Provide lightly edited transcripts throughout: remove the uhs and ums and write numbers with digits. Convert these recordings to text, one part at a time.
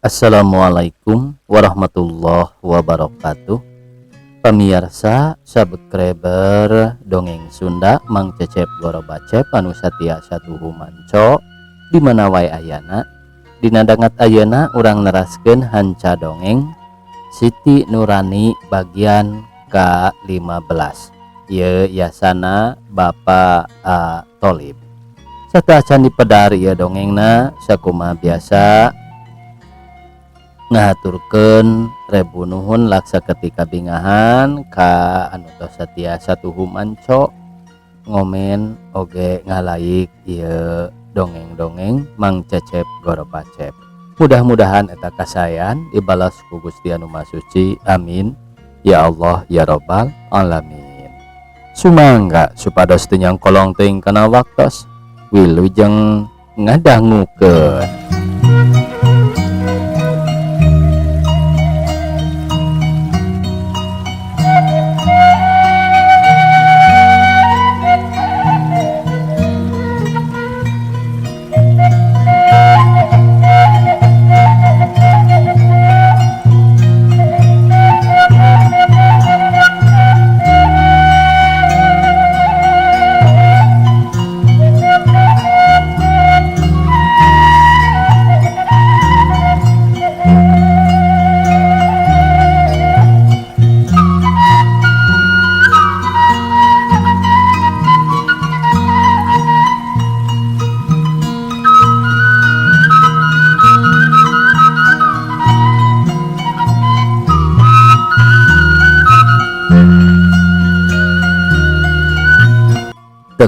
Assalamualaikum warahmatullahi wabarakatuh. Pemirsa, subscriber Dongeng Sunda Mang Cecep Gorobacep anu satia satuhu manco di mana wae ayana. Dina dangat ayeuna urang neraskeun hanca dongeng Siti Nurani bagian ke-15. Ieu yasana Bapak A. Tholib. Sateuacan dipedar ieu dongengna sakumaha biasa ngaturkeun rebu nuhun laksa ketika bingahan ka anu tos satia satuhu manco ngomen oge ngalaik ieu dongeng-dongeng Mang Cecep Gorobacep. Mudah-mudahan eta kasayan dibalas ku Gusti Anu Maha Suci. Amin ya Allah ya Rabbal alamin. Sumangga supados teu nyangkolong teuing kana waktos wilujeng ngadangukeun.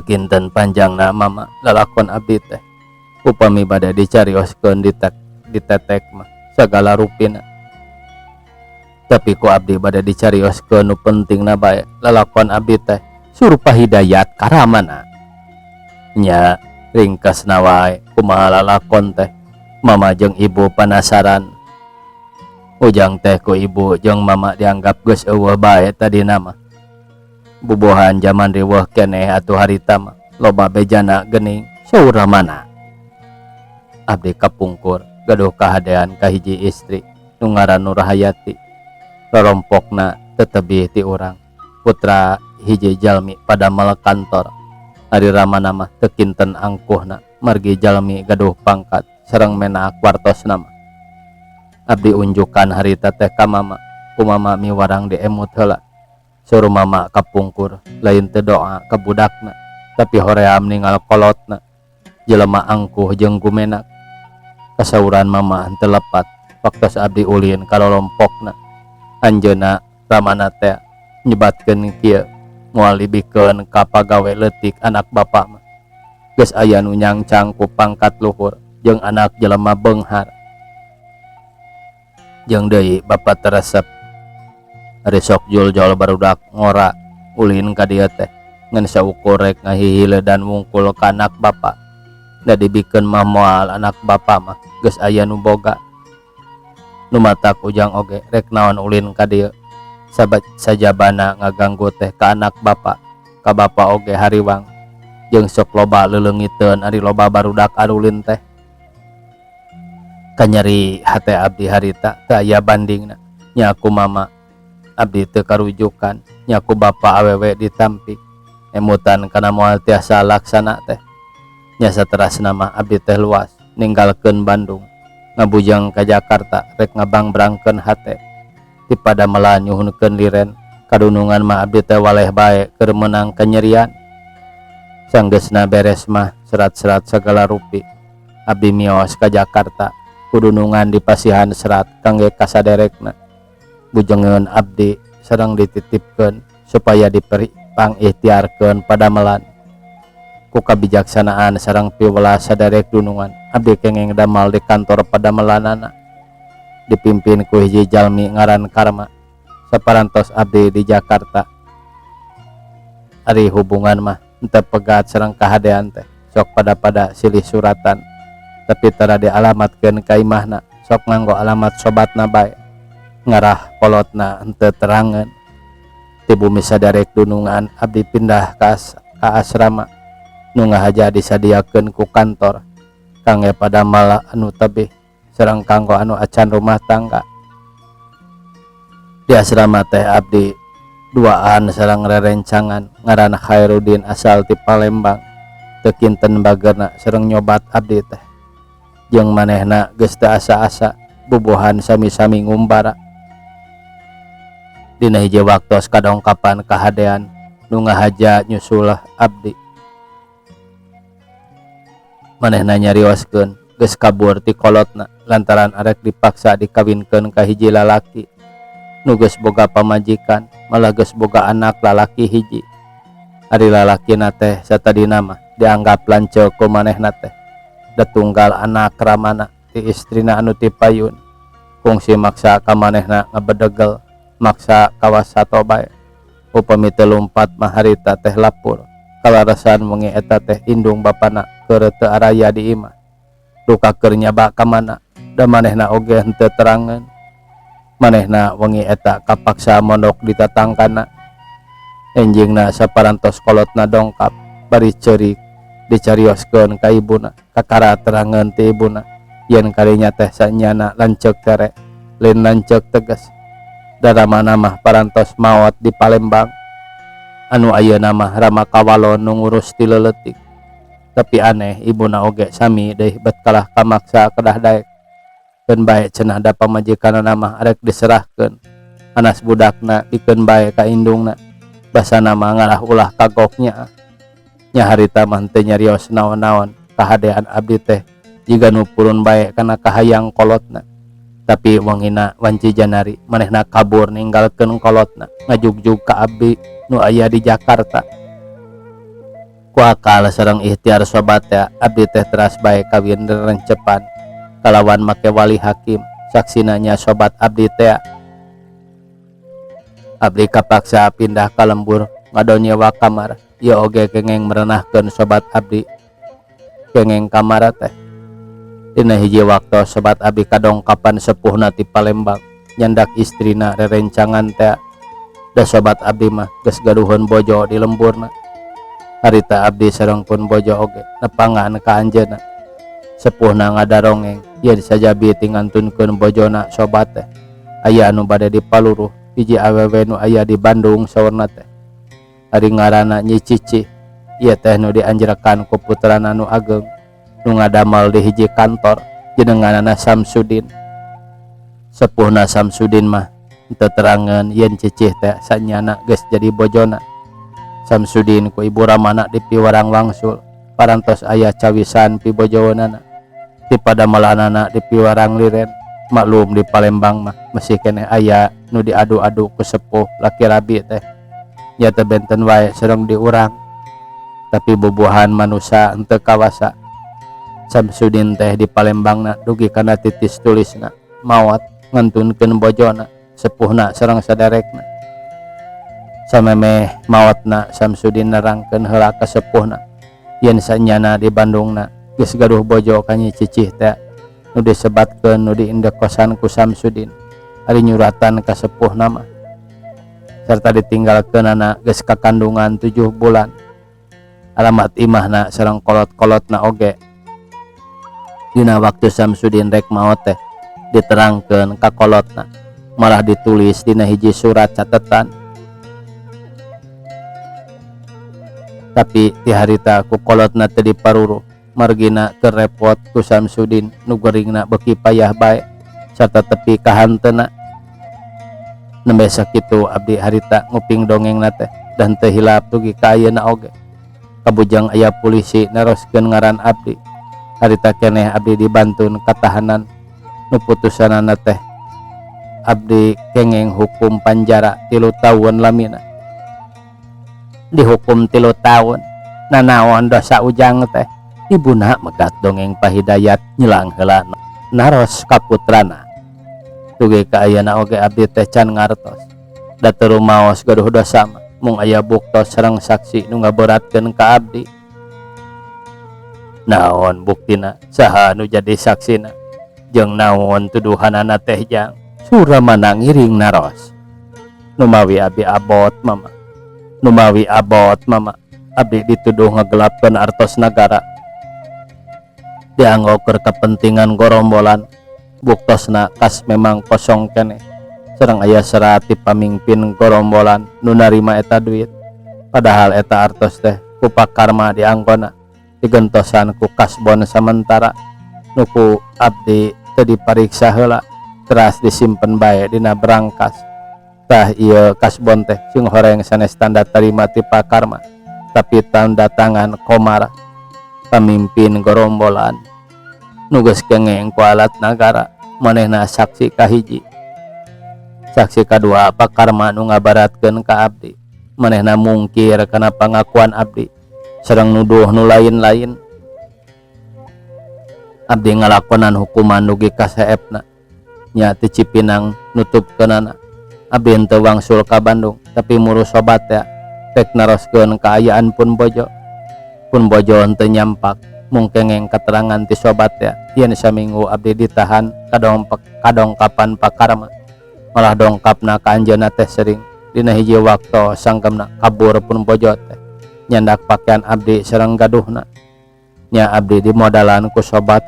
Kinten panjangna mama lalakon abdi teh upami bade dicarioskeun ditetek mah sagala rupina, tapi ku abdi bade dicarioskeun nu pentingna bae lalakon abdi teh surupa hidayat karamana nya ringkasna wae kumaha lalakon teh. Mama jeung ibu panasaran, ujang teh ku ibu jeung mama dianggap geus eueuh bae tadina mah. Bubuhan zaman riweuh keneh atuh harita mah loba bejana geuning saurah mana. Abdi kapungkur gaduh kahadean ka hiji istri nu ngaran Nurhayati. Rorompokna teu tebih ti urang, putra hiji jalmi padamel kantor. Ari ramana mah teu kinten angkuhna margi jalmi gaduh pangkat sareng menak wartosna mah. Abdi unjukan harita teh ka mama, ku mama miwarang diemut heula. Suruh mama kapungkur lain teu doa ka budakna, tapi hoream ningal kolotna jelema angkuh jeung gumenak. Kasauran mama henteu lepat waktos abdi ulin ka rorompokna. Anjeunna ramana teh nyebatkeun kieu moal dibikeun ka pagawe leutik anak bapa mah. Geus aya nu nyangcang ku pangkat luhur jeung anak jelema beunghar. Jeung deui bapa teresep ari sok jul-jol barudak ngora ulin ka dieu teh ngan saukur rek ngahihile dan wungkul ka anak bapa. Da dibikeun mah moal anak bapa mah geus aya nu boga. Nu matak ujang oge rek naon ulin ka dieu sajabana ngaganggu teh ka anak bapa, ka bapa oge hariwang jeung sok loba leulengiteun ari loba barudak arulin teh. Kanyeri hate abdi harita teu aya bandingna nya ku mama abdi teu karujukan, nya ku bapa awewe ditampi emutan kana moal tiasa laksana teh. Nya saterasna mah abdi teh luas ninggalkeun Bandung ngabujang ka Jakarta rek ngabang-brangkeun hate ti padamela nyuhunkeun liren. Kadunungan mah abdi teh waleh bae keur meunang kanyerian. Sanggeusna beres mah serat-serat sagala rupi abdi mios ka Jakarta. Kudunungan dipasihan serat kangge kasaderekna. Bujengeun abdi sareng dititipkeun supaya diperi pangikhtiarkeun padamelan. Ku kabijaksanaan sareng piwelas saderek dunungan abdi kenging damal di kantor padamelanana dipimpin ku hiji jalmi ngaran Karma. Saparantos abdi di Jakarta ari hubungan mah henteu pegat sareng kahadean teh sok pada silih suratan, tapi tara dialamatkeun ka imahna sok nganggo alamat sobatna bae. Ngarah kolotna henteu terangeun. Ti bumi sadarek dunungan abdi pindah ka asrama nu ngahaja disadiakeun ku kantor kangge padamel anu tebih sareng kanggo anu acan rumah tangga. Di asrama teh abdi duaan sareng rerencangan ngaranna Khairuddin asal ti Palembang teu kinten bageurna sareng nyobat abdi teh jeung manehna geus teu asa-asa bubuhan sami-sami ngumbara. Dina hiji waktos kadongkapan kahadean nu ngahaja nyusul abdi. Manehna nyarioskeun geus kabur ti kolotna lantaran arek dipaksa dikawinkeun ka hiji lalaki nu geus boga pamajikan, malah geus boga anak lalaki hiji. Ari lalakina teh satadina mah dianggap lanceuk ku manehna teh da tunggal anak ramana ti istrina anu ti payun, kungsi maksa ka manehna ngabedegel, maksa kawasato bae. Upami teu lumpat mah harita teh lapur kalarasan wengi eta teh indung bapana keur teu araya di imah. Duka keur nyaba ka mana da manehna oge henteu terangeun. Manehna wengi eta kapaksa mondok di tatangkana. Enjingna saparantos kolotna dongkap bari ceurik dicarioskeun ka ibuna, kakara terangeun ti ibuna yen kadinya teh sanyana lanceuk tere lain lanceuk tegas. Daramana mah parantos maot di Palembang, anu ayeuna mah Rama Kawalon nu ngurus ti leuletik. Tapi aneh ibuna oge sami deui bet kalah kamaksa kedah daek. Keun bae cenah da pamajikanna mah arek diserahkeun anas budakna dikeun bae ka indungna. Basana mah ngalah ulah kagoknya. Nya harita mah teu nyarios naon-naon kahadean abdi teh jiga nu purun bae kana kahayang kolotna. Tapi wangina wanci janari manehna kabur ninggalkeun kolotna ngajugjug ka abdi nu aya di Jakarta. Ku akal sareng ikhtiar sobat teh abdi teh teras bae kawin rencepan kalawan make wali hakim saksina nya sobat abdi teh. Abdi kapaksa pindah ka lembur ngadonyewa kamar, ieu oge kengeng merenahkeun sobat abdi kengeng kamar teh. Dina hiji waktu sobat abdi kadongkapan sepuhna ti Palembang nyandak istrina rerencangan teh. Da sobat abdi mah geus gaduheun bojo di lemburna. Harita abdi sareng pun bojo oge nepangan ka anjeunna. Sepuhna ngadarongeng yen sajabi tingantunkeun bojona sobat teh aya anu bade dipaluruh hiji awewe nu aya di Bandung saurna teh. Ari ngaranna Nyi Cici, ieu teh nu dianjrekan ku puterana nu ageng nu ngadamel di hiji kantor jenenganna Samsudin. Sepuhna Samsudin mah teu terangeun yen Cicih teh sanyana geus jadi bojona. Samsudin ku ibu ramana dipiwarang wangsul parantos aya cawisan pi bojoweunana. Ti padamelanana dipiwarang liren. Maklum di Palembang mah masih kene aya nu diadu-adu ku sepuh laki rabi teh. Nya teu benten wae sareng diurang. Tapi bubuhan manusia henteu kawasa. Samsudin teh di Palembangna dugi kana titis tulisna maot ngantunkeun bojona sepuhna sareng saderekna. Samemeh maotna Samsudin nerangkeun heula ka sepuhna yen sanyana di Bandungna geus gaduh bojo ka Nyi Cicih teh nu disebatkeun nu diindek kosan ku Samsudin. Ari nyuratan ka sepuhna mah sarta ditinggalkeunana geus kakandungan 7 bulan. Alamat imahna sareng kolot-kolotna oge dina waktu Samsudin rek maot teh diterangkeun ka kolotna, malah ditulis dina hiji surat catetan. Tapi ti harita ku kolotna teu diparuruh, margina keur repot ku Samsudin nu geuringna beuki payah bae sarta tepi kahanteuna. Nembe sakitu abdi harita nguping dongengna teh dan teu hilap dugi ka ayeuna oge. Kabujang aya polisi neroskeun ngaran abdi. Harita keneh abdi dibantun katahanan nu putusanana teh abdi kengeng hukum panjara 3 tahun lamina. Dihukum 3 tahun nanaon dosa ujang teh. Ibuna megat dongeng pahidayat nyilang heula naros ka putrana. Dugi ka ayeuna oge abdi teh can ngartos da teu rumaos gaduh dosa mah mung aya buktos sareng saksi nu ngaberatkeun ka abdi. Naon buktina? Saha nu jadi saksina? Jeung naon tuduhanana teh jang? Sura manang ngiring naros. Numawi abdi abot mama. Numawi abot mama. Abdi dituduh ngagelapkeun artos nagara. Dianggo keur kepentingan gorombolan buktosna kas memang kosong kene sareng aya serat ti pamimpin gorombolan nu narima eta duit padahal eta artos teh ku pakarma dianggona digentosan ku kasbon sementara nuku abdi teu dipariksa heula teras disimpen bae dina berangkas tah ieu kasbon teh sing horeng sanes tanda tarima ti pakarma tapi tanda tangan komar pamimpin gorombolan nugas kengeng ku alat nagara manehna saksi kahiji saksi kadua pakarma nu ngabaratkeun ka abdi manehna mungkir kana pangakuan abdi sareng nuduh nu lain-lain abdi ngalakonan hukuman nugi kasaepna nya ti Cipinang nutupkeunana abdi henteu wangsul ka Bandung tapi muru sobat ya tek naroskeun kaayaan pun bojo henteu nyampak mung kengeng keterangan ti sobat ya yen saminggu abdi ditahan kadongkapan pakarma malah dongkapna ka anjeunna teh sering dina hiji waktu sangkemna kabur pun bojo teh nyandak pakaian abdi sareng gaduhna nya abdi dimodalan ku sobat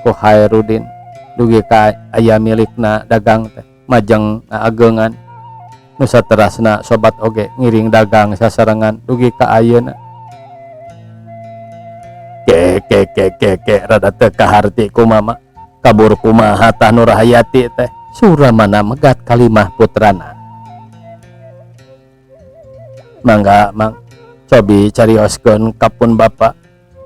ku Hairudin dugi ka aya milikna dagang teh majeng agengan nu saterasna sobat oge ngiring dagang sasarengan dugi ka ayeuna ke rada teu kaharti ku mama kabur kumaha tah Nur Hayati teh suramana megat kalimah putrana mangga mang cobi carioskeun kapun bapa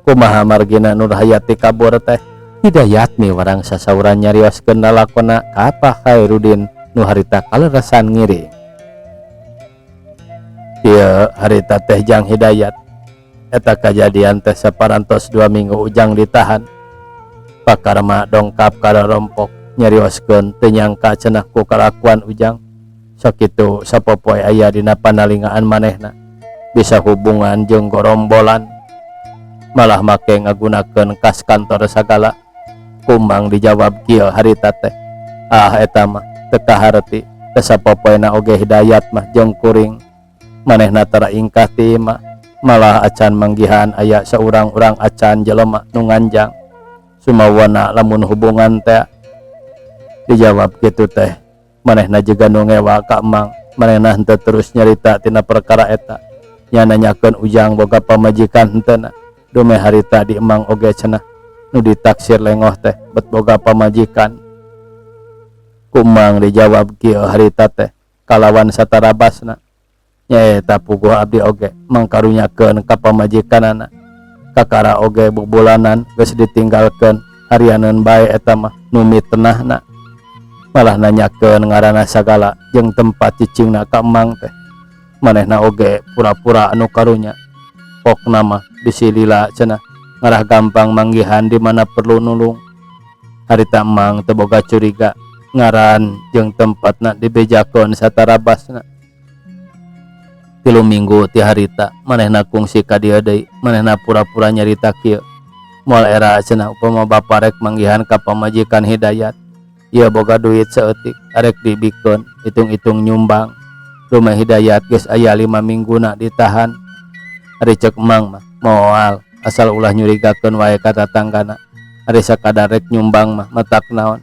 kumaha margina Nur Hayati kabur teh Hidayat mi warang sasauran nyarioskeun lalakonna ka Pak Hairudin nu harita kaleresan ngiring ieu harita teh Jang Hidayat eta kajadian teh saparantos 2 minggu ujang ditahan pakarma dongkap ka rompok nyarioskeun teu nyangka cenah ku kalakuan ujang sakitu sapopoe aya dina panalingaan manehna bisa hubungan jeung gorombolan malah make ngagunakeun kas kantor sagala kumbang dijawab kieu harita teh eta mah teu kaharti teu sapopoena oge Hidayat mah jeung kuring manehna tara ingkah ti imah malah acan manggihan aya saurang-urang acan jelema nu nganjang sumawana lamun hubungan teh dijawab kitu teh manehna juga nu ngewa ka emang manehna henteu terus nyarita tina perkara eta nya nanyakeun ujang boga pamajikan henteuna dume harita di emang oge cenah nu ditaksir lengoh teh bet boga pamajikan kumang dijawab kieu harita teh kalawan satarabasna nyaeta puguh abdi oge mangkarunyakeun ka pamajikanana kakara oge bubulanan geus ditinggalkeun harianeun bae eta mah nu mitnahna malah nanyakeun ngaranna sagala jeung tempat cicingna ka emang teh manehna oge pura-pura anu karunya pokna mah bisi lila cenah ngarah gampang manggihan di mana perlu nulung harita emang teu boga curiga ngaran jeung tempatna dibejakeun satarabasna 3 minggu ti harita manehna kungsi ka dieu deui manehna pura-pura nyarita kieu moal era cenah upama bapa rek manggihan ka pamajikan Hidayat ieu boga duit saeutik arek dibikeun hitung-hitung nyumbang rumah Hidayat geus aya 5 mingguna ditahan ari ceuk emang mah moal asal ulah nyurigakeun wae ka tatanggana ari sakadar rek nyumbang mah metak naon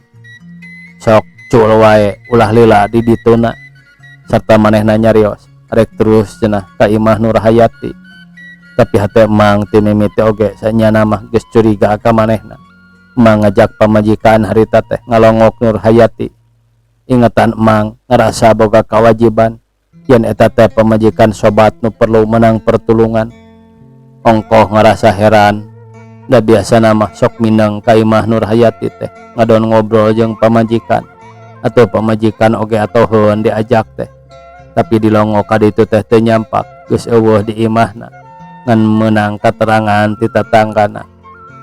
sok cul wae ulah lila di dituna sarta manehna nyarios arek terus cenah ka imah Nur Hayati tapi hate emang ti mimiti oge sanyana mah geus curiga ka manehna emang ngajak pamajikan harita teh ngalongok Nur Hayati ingatan emang ngerasa boga kewajiban yen eta teh pamajikan sobat nu perlu menang pertulungan ongkoh ngerasa heran da biasa nama sok mineng ka imah Nur Hayati teh ngadon ngobrol jeung pamajikan atau pamajikan oge atoheun diajak teh tapi dilongo ka ditu teh teu nyampak geus eueuh di imahna ngan meunang katerangan ti tatanggana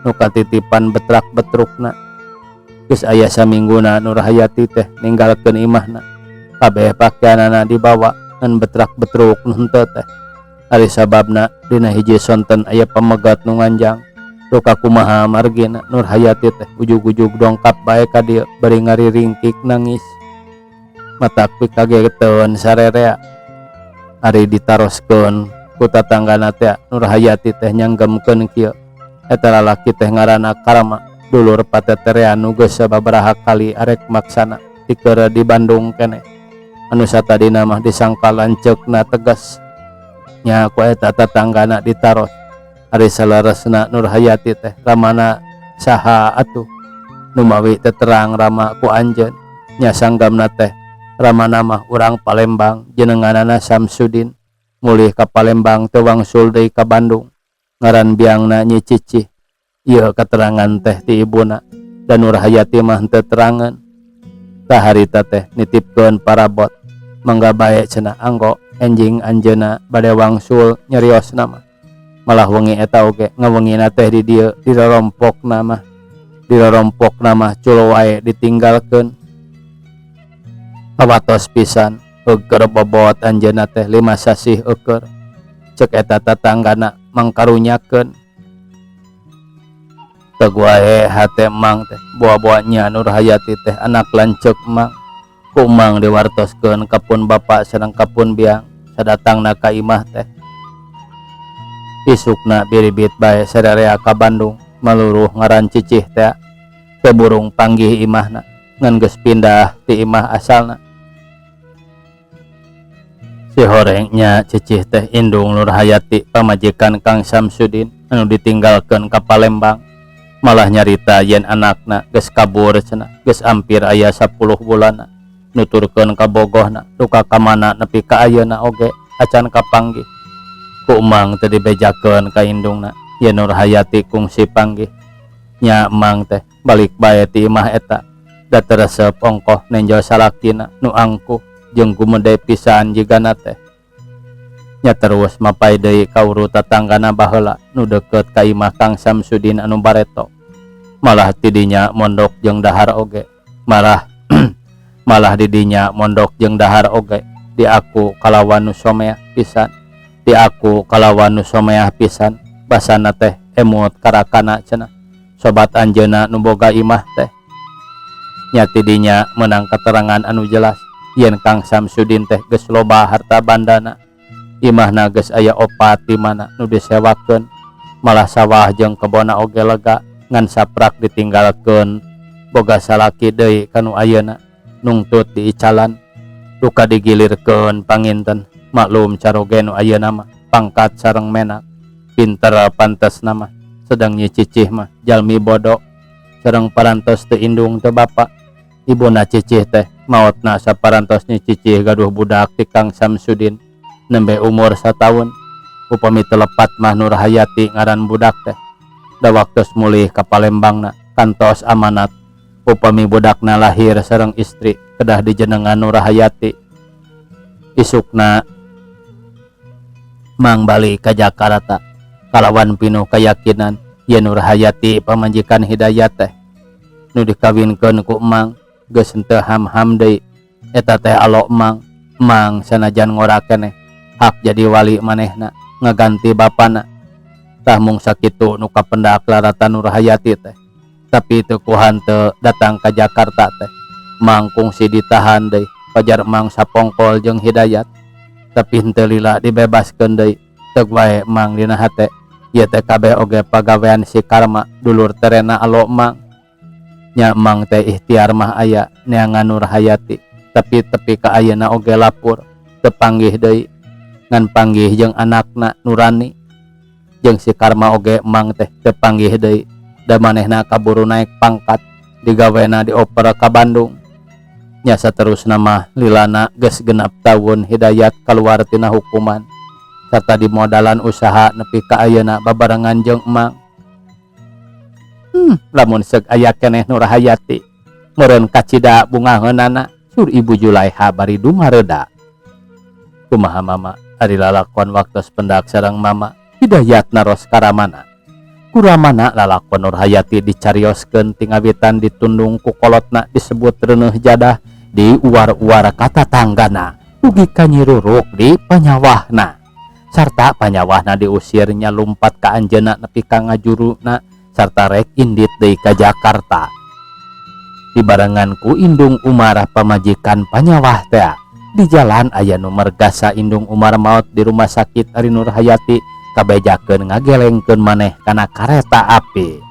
nu katitipan betrak-betrukna geus aya samingguna Nur Hayati teh ninggalkeun imahna kabeh pakaianana dibawa ngan betrak-betruk nu henteu teh ari sababna dina hiji sonten aya pamegat nu nganjang ruka kumaha margina Nur Hayati teh ujug-ujug dongkap bae ka dieu bari ngariringkik nangis matak pikageteun sarerea ari ditaroskeun ku tatanggana teh Nur Hayati teh nyanggemkeun kieu eta lalaki teh ngaranna Karma dulur pateterean nu geus sababaraha kali arek maksana dikeur di Bandung keneh anu satadina mah disangka lanceukna tegas nya ku eta tatanggana ditaros ari salaresna Nur Hayati teh ramana saha atuh nu mawi teterang rama ku anjeun nya sanggamna teh ramana mah urang Palembang jenenganana Samsudin mulih ka Palembang teu wangsul deui ka Bandung ngaran biangna Nyi Cicih ieu keterangan teh ti ibuna dan Nur Hayati mah teu terangan tah harita teh nitipkeun parabot mangga bae cenah anggo enjing anjeunna bade wangsul nyariosna mah malah wengi eta oge ngawengina teh di dieu dirorompokna mah culo wae ditinggalkeun awatos pisan euker bobot anjeunna teh 5 sasih euker cek eta tatanggana mangkarunyakeun teu wae hate mang teh buah-buahnya Nur Hayati teh anak lanceuk mang ku mang diwartoskeun kapun bapa sareng kapun biang sadatangna ka imah teh isukna biribit bae sadarea ka Bandung maluruh ngaran Cicih teh teu burung panggih imahna ngan geus pindah ti imah asalna si horengnya Cicih teh indung Nur Hayati pamajikan Kang Samsudin anu ditinggalkeun ka Palembang malah nyarita yen anakna geus kabur cenah geus ampir aya 10 bulan nuturkeun ka bogohna duka ka mana nepi ka ayeuna oge acan kapanggih ku emang teu dibejakeun ka indungna yen Nur Hayati kungsi panggih nya emang teh balik bae ti imah eta da teu resep ongkoh nenjo salakina nu angkuh jeung gumede pisan jigana teh nya terus mapai deui ka uru tatanggana baheula nu deukeut ka imah Kang Samsudin anu bareto malah tidinya mondok jeung dahar oge malah didinya mondok jeung dahar oge di aku kalawan nu someah pisan basana teh emut karakana cenah sobat anjeunna nu boga imah teh nya tidinya menang keterangan anu jelas yen Kang Samsudin teh geus loba harta bandana imahna geus aya 4 di mana nu disewakeun malah sawah jeung kebona oge lega ngan saprak ditinggalkeun boga salaki deui kanu ayeuna nungtut di icalan duka digilirkeun panginten maklum caroge nu ayeuna mah pangkat sareng menak pinter pantes nama sedang Nyi Cicih mah jalmi bodoh sareng parantos teu indung teu bapa ibuna Cicih teh maotna saparantos Nyi Cicih gaduh budak ti Kang Samsudin nembe umur 1 tahun upami telepat mah Nur Hayati ngaran budak teh da waktos mulih ka Palembangna kantos amanat upami budakna lahir sareng istri kedah dijenengan Nur Hayati isukna mang balik ka Jakarta kalawan pinuh keyakinan yen Nur Hayati pamajikan Hidayat teh nu dikawinkeun ku emang geus henteu ham-ham deui eta teh alo emang sanajan ngora keneh hak jadi wali manehna ngaganti bapana tah mung sakitu nu kapendak laratan Nur Hayati teh tapi teu kuhan teu datang ka Jakarta teh mang kungsi ditahan deui pajar emang sapongkol jeung Hidayat tapi henteu lila dibebaskeun deui teug wae emang dina hate ieu teh kabeh oge pagawean si Karma dulur terena alo emang nya emang teh ikhtiar mah aya neangan Nur Hayati tapi tepi ka ayeuna oge lapur teu panggih deui ngan panggih jeung anakna Nurani jeung si Karma oge emang teh teu panggih deui da manehna kaburu naek pangkat digawena dioper ka Bandung nya saterusna mah lilana geus genep tahun Hidayat kaluar tina hukuman serta dimodalan usaha nepi ka ayeuna babarengan jeung emang lamun seug aya keneh Nur Hayati meureun kacida bungaheunana sur Ibu Julaiha bari dumareda kumaha mama ari lalakon waktos pendak sareng mama Hidayat naros karamana kuramana lalakon Nur Hayati dicarioskeun tingawitan ditundung ku kolotna disebut reuneuh jadah di uar-uar kata tanggana ugi ka Nyi Ruruk di panyawahna sarta panyawahna diusirnya lumpat ka anjeunna nepi ka ngajuruna sarta rek indit deui ka Jakarta dibarengan ku Indung Umar pamajikan panyawah teh di jalan aya nu mergasa Indung Umar maot di rumah sakit ari Nur Hayati kabejakeun ngagelengkeun maneh kana kareta api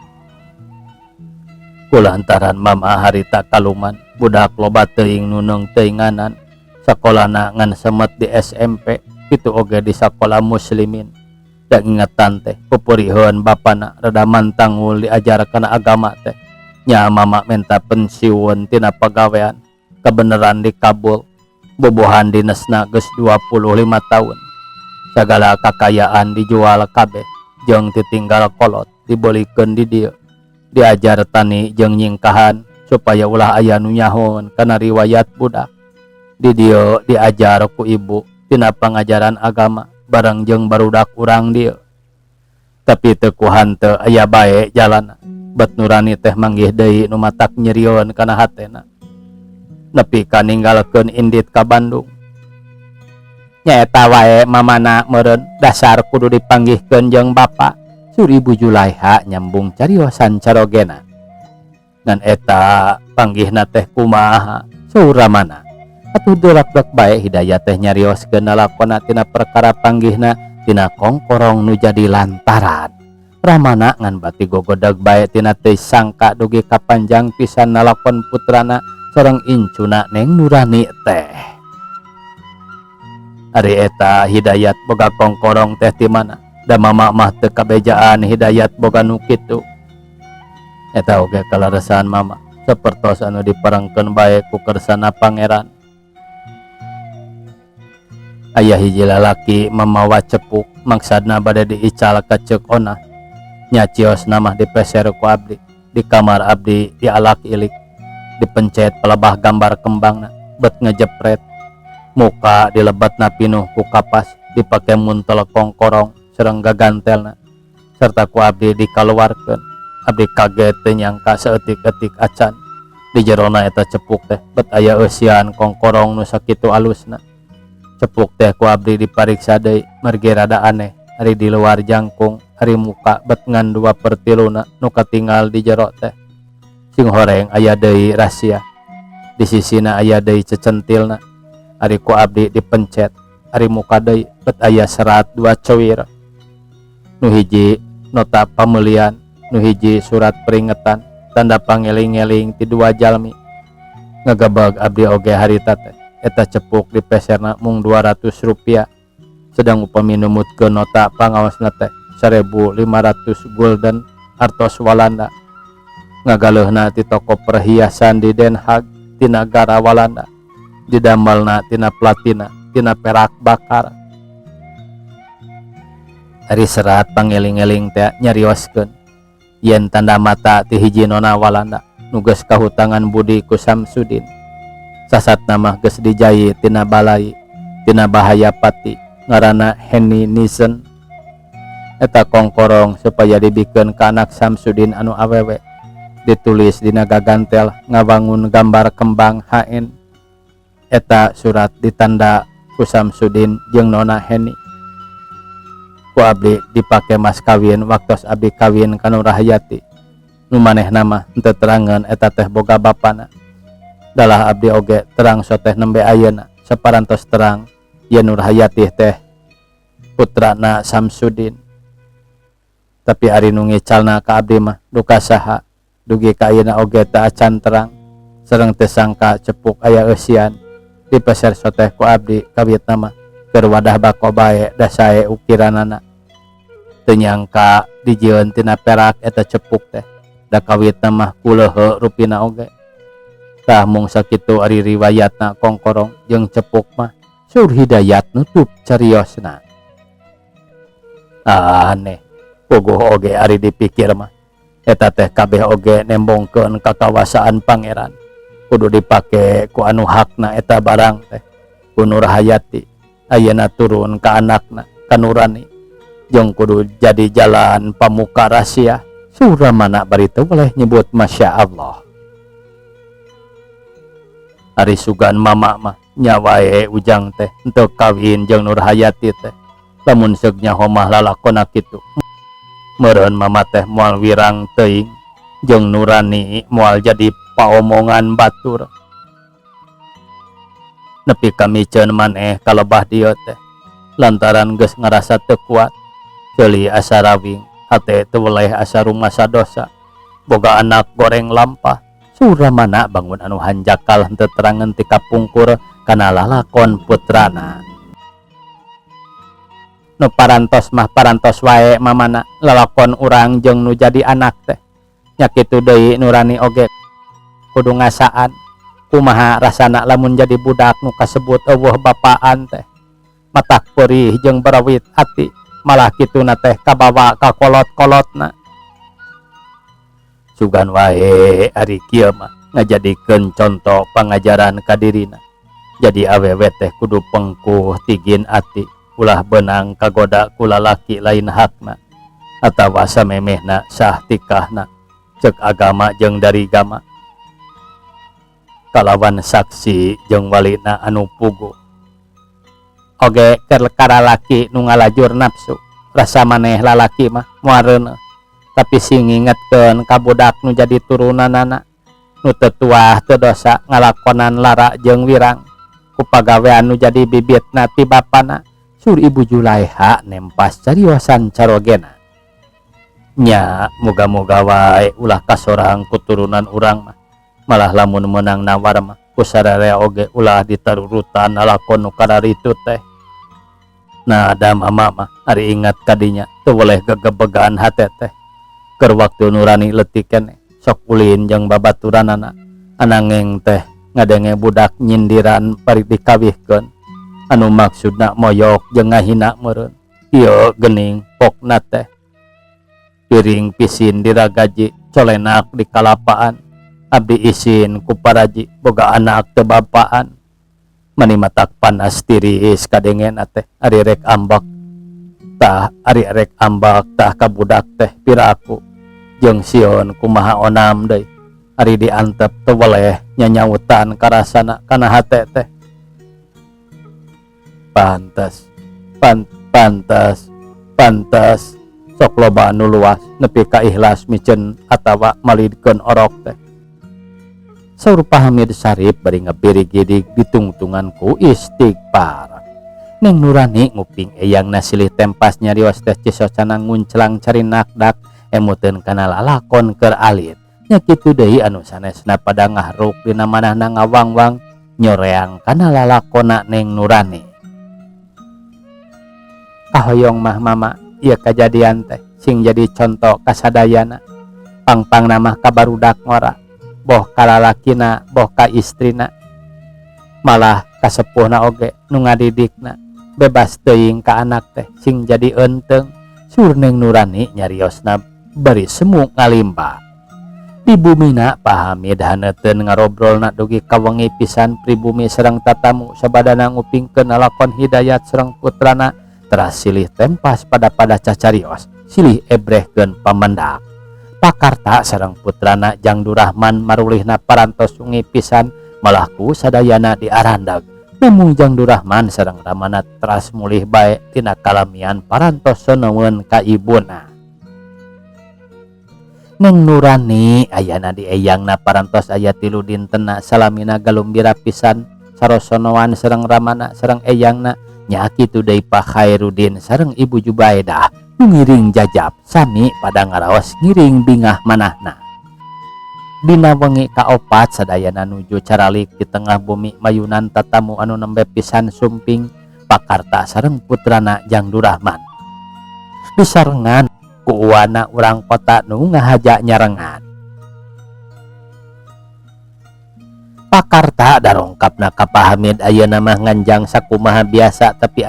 kulantaran mama harita kaluman budak loba teuing nunung teuinganan sakolana ngan semet di SMP kitu oge di sakola muslimin. Da ingatan teh pupurihun bapana rada mantangul diajar kana agama teh nya mama minta pensiun tina pagawean kebeneran dikabul bobohan dinesna geus 25 tahun sagala kakayaan dijual kabeh jeung ditinggal kolot dibolikeun di dieu diajar tani jeung nyingkahan supaya ulah aya nu nyahon kana riwayat budak di dieu diajar ku ibu tina pangajaran agama bareng jeung barudak urang dieu tapi teu ku hanteu aya bae jalana bet nurani teh manggih deui nu matak nyerieun kana hatena nepi ka ninggalkeun indit ka Bandung nyaeta wae mamana meureun dasar kudu dipanggihkeun jeung bapa sur ibu Julaiha nyambung cariosan carogena ngan eta panggihna teh kumaha sauramana atuh dolak-dolak bae Hidayat teh nyarioskeun lalakonna tina perkara panggihna tina kongkorong nu jadi lantaran ramana ngan bati gogodeg bae tina teu sangka dugi kapanjang pisan nalakon putrana sareng incuna Neng Nurani teh. Ari eta Hidayat boga kongkorong teh ti mana da mama mah teu kabejaan Hidayat boga nu kitu eta oge kalaresan mama sapertos anu diparengkeun bae ku kersana pangeran. Aya hiji lalaki mamawa cepuk maksudna bade diical ka ceuk onah nya cios namah dipeser ku abdi di kamar abdi dialak ilik dipencet pelebah gambar kembangna bet ngejepret muka dilebatna pinuh ku kapas dipake muntel kongkorong sareng gagantelna serta ku abdi dikaluarkeun abdi kaget teu nyangka saeutik-eutik acan di jerona eta cepuk teh bet aya eusian kongkorong nu sakitu alusna. Cepuk teh ku abdi dipariksa deui mergi rada aneh ari di luar jangkung ari muka bet ngan 2/3 nu katinggal di jero teh sing horeng aya deui rahasia di sisina aya deui cecentilna ari ku abdi dipencet ari muka deui bet aya serat 2 cewir nu hiji nota pamulian nu hiji surat peringatan tanda pangeling-eling ti 2 jalmi ngagebeg abdi oge harita teh eta cepuk dipeserna mung 200 rupiah sedang upami numutkeun nota pangaosna teh 1.500 gulden artos Walanda ngagaleuhna ti toko perhiasan di Den Haag ti nagara Walanda didamelna tina platina tina perak bakar. Ari serat pangeling-eling teh nyarioskeun yen tanda mata ti hiji nona Walanda nu geus kahutangan budi ku Samsudin sasat nama geus dijahit tina balai tina bahaya pati ngaranna Henny Nissen eta kongkorong supaya dibikeun ka anak Samsudin anu awewe ditulis dina gagantel ngawangun gambar kembang HN eta surat ditanda ku Samsudin jeung nona Henny ku abdi dipake mas kawin waktos abdi kawin ka Nur Hayati nu manehna mah henteu terangeun eta teh boga bapana dalah abdi oge terang soteh nembe ayeuna saparantos terang yen Nur Hayati teh putrana Samsudin tapi ari nu ngicalna ka abdi mah duka saha dugi ka ayeuna oge teu acan terang sareng teu sangka cepuk aya eusian dipeser soteh ku abdi kawitna mah keur wadah bako bae da sae ukiranana teu nyangka dijieun tina perak eta cepuk teh da kawitna mah kuleuheu rupina oge tah mung sakitu ari riwayatna kongkorong jeung cepuk mah sur Hidayat nutup cariosna. Aneh puguh oge ari dipikir mah eta teh kabeh oge nembongkeun kakawasaan pangeran kudu dipake ku anu hakna eta barang teh ku Nur Hayati ayeuna turun ka anakna ka Nurani jeung kudu jadi jalan pamuka rahasia suramana bari teu boleh nyebut masya Allah. Ari sugan mama mah nyawae ujang teh henteu kawin jeung Nur Hayati teh lamun seug nyaho mah lalakonna kitu meureun mama teh moal wirang teuing jeung Nurani moal jadi paomongan batur nepi ka miceun maneh kalebah dieu teh lantaran geus ngarasa teu kuat ceuli asa rawing hate teu weleh asa rumasa dosa boga anak goreng lampah. Suramana bangun anu hanjakal henteu terangan ti kapungkur kana lalakon putrana. Nu parantos mah parantos wae mamana lalakon urang jeung nu jadi anak teh. Nya kitu deui Nurani oge kudu ngasaan kumaha rasana lamun jadi budak nu kasebut eueuh bapaan teh. Matak perih jeung berawit hati malah kituna teh kabawa ka kolot-kolotna. Sugan wae ari kieu mah ngajadikeun contoh pangajaran ka dirina. Jadi awewe teh kudu pengkuh tigin ati ulah benang kagoda ku lalaki lain hakna atawa samemehna sah tikahna cek agama jeung dari gama kalawan saksi jeung walina anu pugu. Oge keur karalaki nu ngalajur nafsu rasa maneh lalaki mah moareuneuh tapi sing ngingetkeun ka budak nu jadi turunanana nu teu tuah teu dosa ngalakonan lara jeung wirang ku pagawean nu jadi bibitna ti bapana. Sur Ibu Julaiha nempas cariosan carogena. Nya moga-moga wae ulah kasorang kuturunan urang mah malah lamun menang nawar mah ku sararea oge ulah ditarurutan lalakon nu kararitu teh. Nah ada mama mah ari ingat kadinya teu boleh gegebegaan hate teh. Keur waktu Nurani leutik keneh sok ulin jeung babaturanana ananging teh ngadenge budak nyindiran bari dikawihkeun anu maksudna moyok jeung ngahina meureun. Ieu geuning pokna teh piring pisin diragaji colenak di kalapaan abdi isin ku paraji boga anak teu bapaan mani matak panas tiris kadengen teh ari rek ambak tah ka budak teh piraku jeung sion kumaha onam deui ari diantep teu boleh nyanyautan karasana kana hate teh. Pantes sok loba anu luas nepi ka ikhlas micen atawa malidkeun orok teh. Saur Pahamid Sarip bari ngabiri gidig ditungtungan ku istighfar. Neng Nurani nguping eyangna silih tempas nyarios teh cisocana ngunclang carinakdak emuteun kana lalakon keur alit. Nya kitu deui anu sanesna pada ngahruk dina manahna ngawang-wang nyoreang kana lalakonna Neng Nurani. Kahoyong mah mama ieu kajadian teh sing jadi contoh kasadayana. Pangpangna mah ka barudak ngora boh ka lalakina boh ka istrina malah kasepuhna oge nu ngadidikna bebas teuing ka anak teh sing jadi eunteng. Sur Neng Nurani nyariosna bari semu ngalimba. Di bumina Pahamid haneuteun ngarobrolna dugi kawengi pisan pribumi sareng tatamu sabadana ngupingkeun lalakon Hidayat sareng putrana teras silih tempas pada cacarios silih ebrehkeun pamendak. Pakarta sareng putrana Jangdurahman marulihna parantos sungi pisan malah ku sadayana diarandag. Namun Jangdurahman sareng ramana teras mulih bae tina kalamian parantos soneweun ka ibuna. Neng Nurani ayana di eyangna parantos aya 3 dintenna salamina galumbira pisan sarosonoan sareng ramana sareng eyangna. Nya kitu deui Pak Khairuddin sareng Ibu Jubaidah nu ngiring jajab sami pada ngaraos ngiring bingah manahna. Dina wengi kaopat sadayana nuju caralik di tengah bumi mayunan tatamu anu nembe pisan sumping Pakarta sareng putrana Jangdurahman. Disarengan ku uwana urang kota nu ngahaja nyarengan. Pakarta darongkapna ka Pahamid ayeuna mah nganjang sakumaha biasa tapi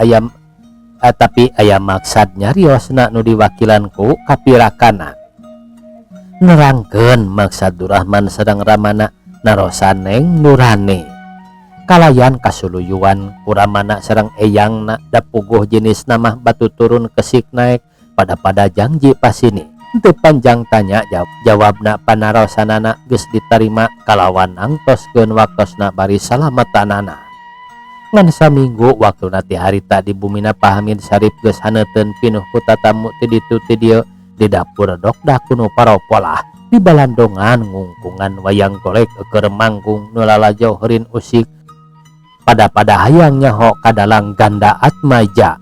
aya maksad nyariosna nu diwakilan ku kapirakana. Nerangkeun maksad Durahman sareng ramana narosan Neng Nurani. Kalayan kasuluyuan ku ramana sareng eyangna da puguh jenisna mah batu turun kesik naik pada janji pasini. Teu panjang tanya jawabna panarosanana geus ditarima kalawan nangtoskeun waktosna bari salamatanana. Ngan saminggu waktuna ti harita di bumina Pahamid Sarip geus haneuteun pinuh ku tatamu ti ditu ti dieu di dapur dokdak kuno paropolah di balandongan ngungkungan wayang golek keur manggung nu lalajo heureun usik pada hayang nyaho kadalang ganda Atmaja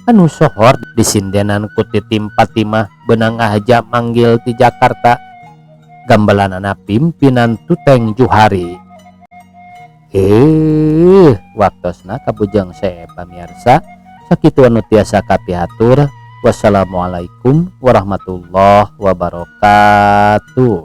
anu sohor disindenan ku ti tim Patimah beunang ngahaja manggil ti Jakarta gambalanana pimpinan Tuteng Juhari. Waktosna kabujang saya pamirsa, sakitu anu tiasa kapihatur. Wassalamualaikum warahmatullahi wabarakatuh.